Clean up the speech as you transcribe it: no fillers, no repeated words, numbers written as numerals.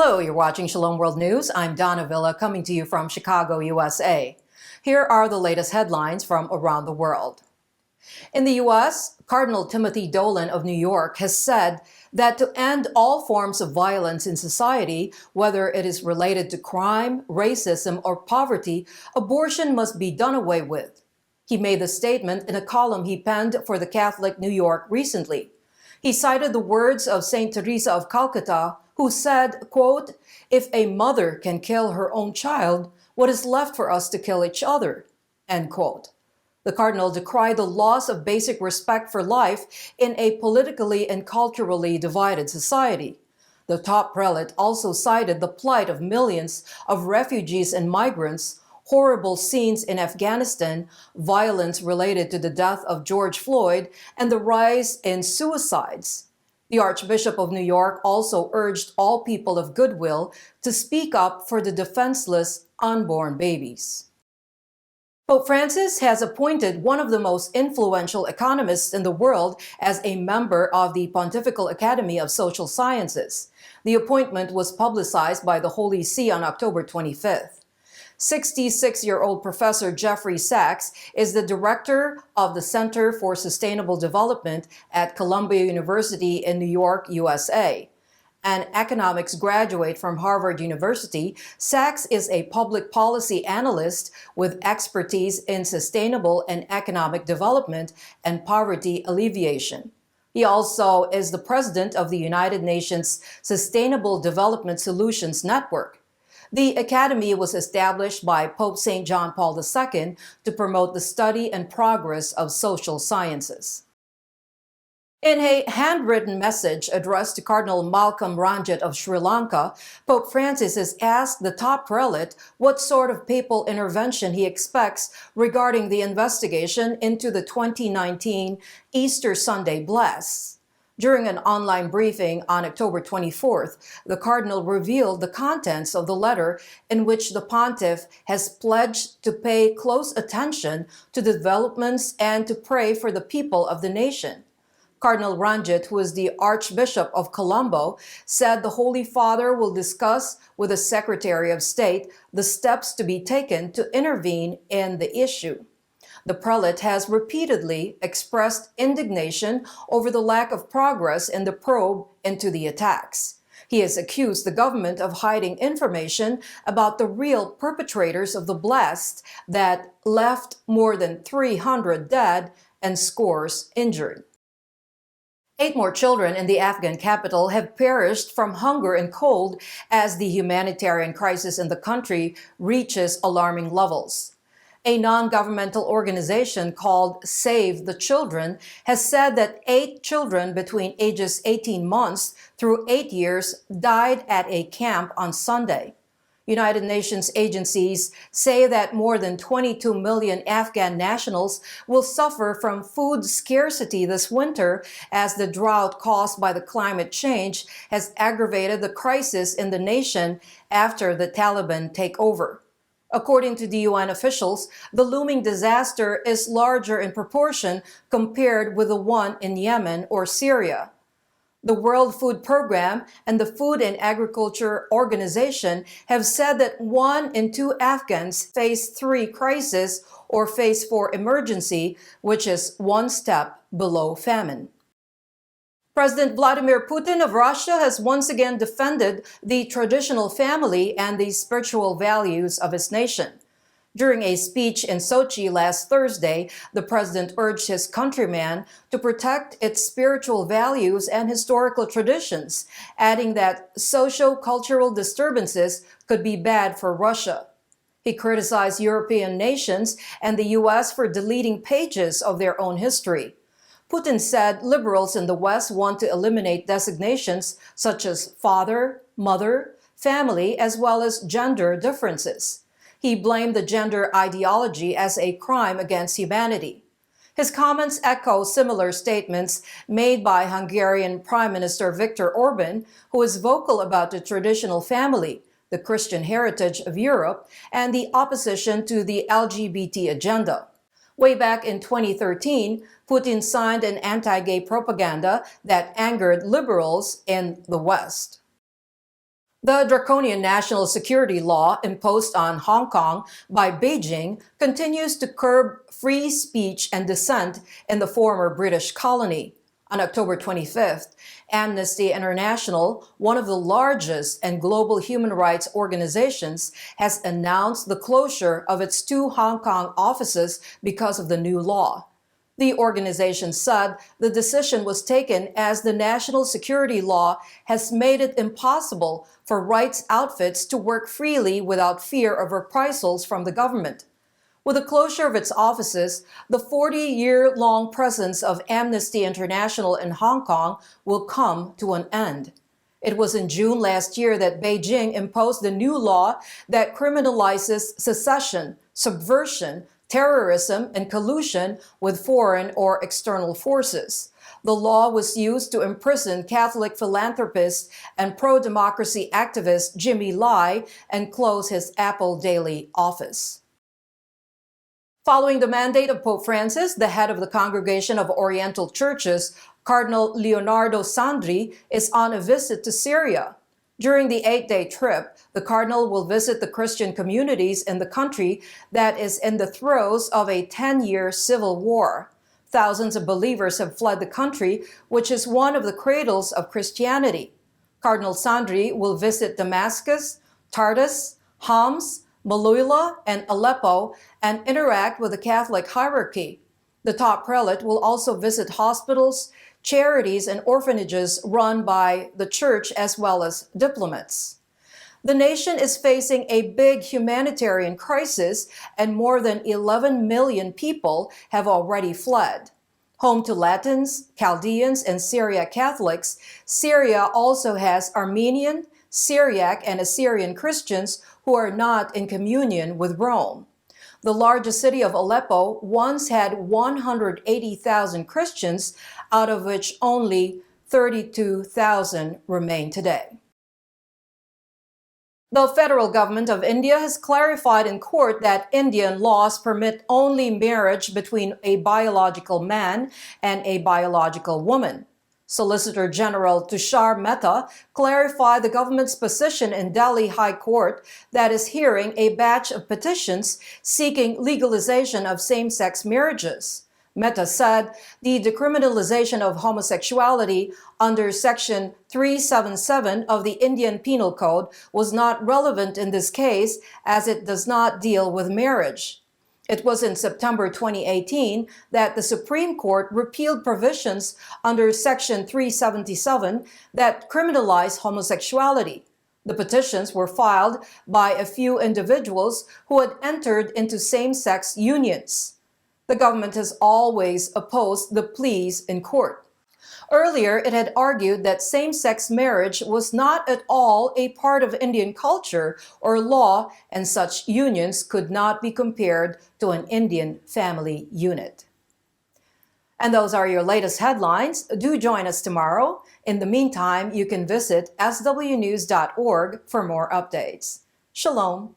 Hello, you're watching Shalom World News. I'm Donna Villa coming to you from Chicago, USA. Here are the latest headlines from around the world. In the U.S., Cardinal Timothy Dolan of New York has said that to end all forms of violence in society, whether it is related to crime, racism, or poverty, abortion must be done away with. He made the statement in a column he penned for the Catholic New York recently. He cited the words of St Teresa of Calcutta, who said, quote, "If a mother can kill her own child, what is left for us to kill each other?" End quote. The Cardinal decried the loss of basic respect for life in a politically and culturally divided society. The top prelate also cited the plight of millions of refugees and migrants, horrible scenes in Afghanistan, violence related to the death of George Floyd, and the rise in suicides. The Archbishop of New York also urged all people of goodwill to speak up for the defenseless unborn babies. Pope Francis has appointed one of the most influential economists in the world as a member of the Pontifical Academy of Social Sciences. The appointment was publicized by the Holy See on October 25th. 66-year-old Professor Jeffrey Sachs is the director of the Center for Sustainable Development at Columbia University in New York, USA. An economics graduate from Harvard University, Sachs is a public policy analyst with expertise in sustainable and economic development and poverty alleviation. He also is the president of the United Nations Sustainable Development Solutions Network. The Academy was established by Pope St. John Paul II to promote the study and progress of social sciences. In a handwritten message addressed to Cardinal Malcolm Ranjit of Sri Lanka, Pope Francis has asked the top prelate what sort of papal intervention he expects regarding the investigation into the 2019 Easter Sunday Bless. During an online briefing on October 24th, the Cardinal revealed the contents of the letter in which the Pontiff has pledged to pay close attention to developments and to pray for the people of the nation. Cardinal Ranjit, who is the Archbishop of Colombo, said the Holy Father will discuss with the Secretary of State the steps to be taken to intervene in the issue. The prelate has repeatedly expressed indignation over the lack of progress in the probe into the attacks. He has accused the government of hiding information about the real perpetrators of the blast that left more than 300 dead and scores injured. 8 more children in the Afghan capital have perished from hunger and cold as the humanitarian crisis in the country reaches alarming levels. A non-governmental organization called Save the Children has said that 8 children between ages 18 months through 8 years died at a camp on Sunday. United Nations agencies say that more than 22 million Afghan nationals will suffer from food scarcity this winter as the drought caused by the climate change has aggravated the crisis in the nation after the Taliban take over. According to the UN officials, the looming disaster is larger in proportion compared with the one in Yemen or Syria. The World Food Programme and the Food and Agriculture Organization have said that 1 in 2 Afghans face 3 crisis or phase 4 emergency, which is one step below famine. President Vladimir Putin of Russia has once again defended the traditional family and the spiritual values of his nation. During a speech in Sochi last Thursday, the president urged his countrymen to protect its spiritual values and historical traditions, adding that socio-cultural disturbances could be bad for Russia. He criticized European nations and the U.S. for deleting pages of their own history. Putin said liberals in the West want to eliminate designations such as father, mother, family, as well as gender differences. He blamed the gender ideology as a crime against humanity. His comments echo similar statements made by Hungarian Prime Minister Viktor Orban, who is vocal about the traditional family, the Christian heritage of Europe, and the opposition to the LGBT agenda. Way back in 2013, Putin signed an anti-gay propaganda that angered liberals in the West. The draconian national security law imposed on Hong Kong by Beijing continues to curb free speech and dissent in the former British colony. On October 25th, Amnesty International, one of the largest and global human rights organizations, has announced the closure of its 2 Hong Kong offices because of the new law. The organization said the decision was taken as the national security law has made it impossible for rights outfits to work freely without fear of reprisals from the government. With the closure of its offices, the 40-year-long presence of Amnesty International in Hong Kong will come to an end. It was in June last year that Beijing imposed the new law that criminalizes secession, subversion, terrorism, and collusion with foreign or external forces. The law was used to imprison Catholic philanthropist and pro-democracy activist Jimmy Lai and close his Apple Daily office. Following the mandate of Pope Francis, the head of the Congregation of Oriental Churches, Cardinal Leonardo Sandri, is on a visit to Syria. During the 8-day trip, the Cardinal will visit the Christian communities in the country that is in the throes of a 10-year civil war. Thousands of believers have fled the country, which is one of the cradles of Christianity. Cardinal Sandri will visit Damascus, Tartus, Homs, Maaloula, and Aleppo and interact with the Catholic hierarchy. The top prelate will also visit hospitals, charities, and orphanages run by the church as well as diplomats. The nation is facing a big humanitarian crisis, and more than 11 million people have already fled. Home to Latins, Chaldeans, and Syriac Catholics, Syria also has Armenian, Syriac, and Assyrian Christians who are not in communion with Rome. The largest city of Aleppo once had 180,000 Christians, out of which only 32,000 remain today. The federal government of India has clarified in court that Indian laws permit only marriage between a biological man and a biological woman. Solicitor General Tushar Mehta clarified the government's position in Delhi High Court that is hearing a batch of petitions seeking legalization of same-sex marriages. Mehta said the decriminalization of homosexuality under Section 377 of the Indian Penal Code was not relevant in this case as it does not deal with marriage. It was in September 2018 that the Supreme Court repealed provisions under Section 377 that criminalize homosexuality. The petitions were filed by a few individuals who had entered into same-sex unions. The government has always opposed the pleas in court. Earlier, it had argued that same-sex marriage was not at all a part of Indian culture or law, and such unions could not be compared to an Indian family unit. And those are your latest headlines. Do join us tomorrow. In the meantime, you can visit swnews.org for more updates. Shalom.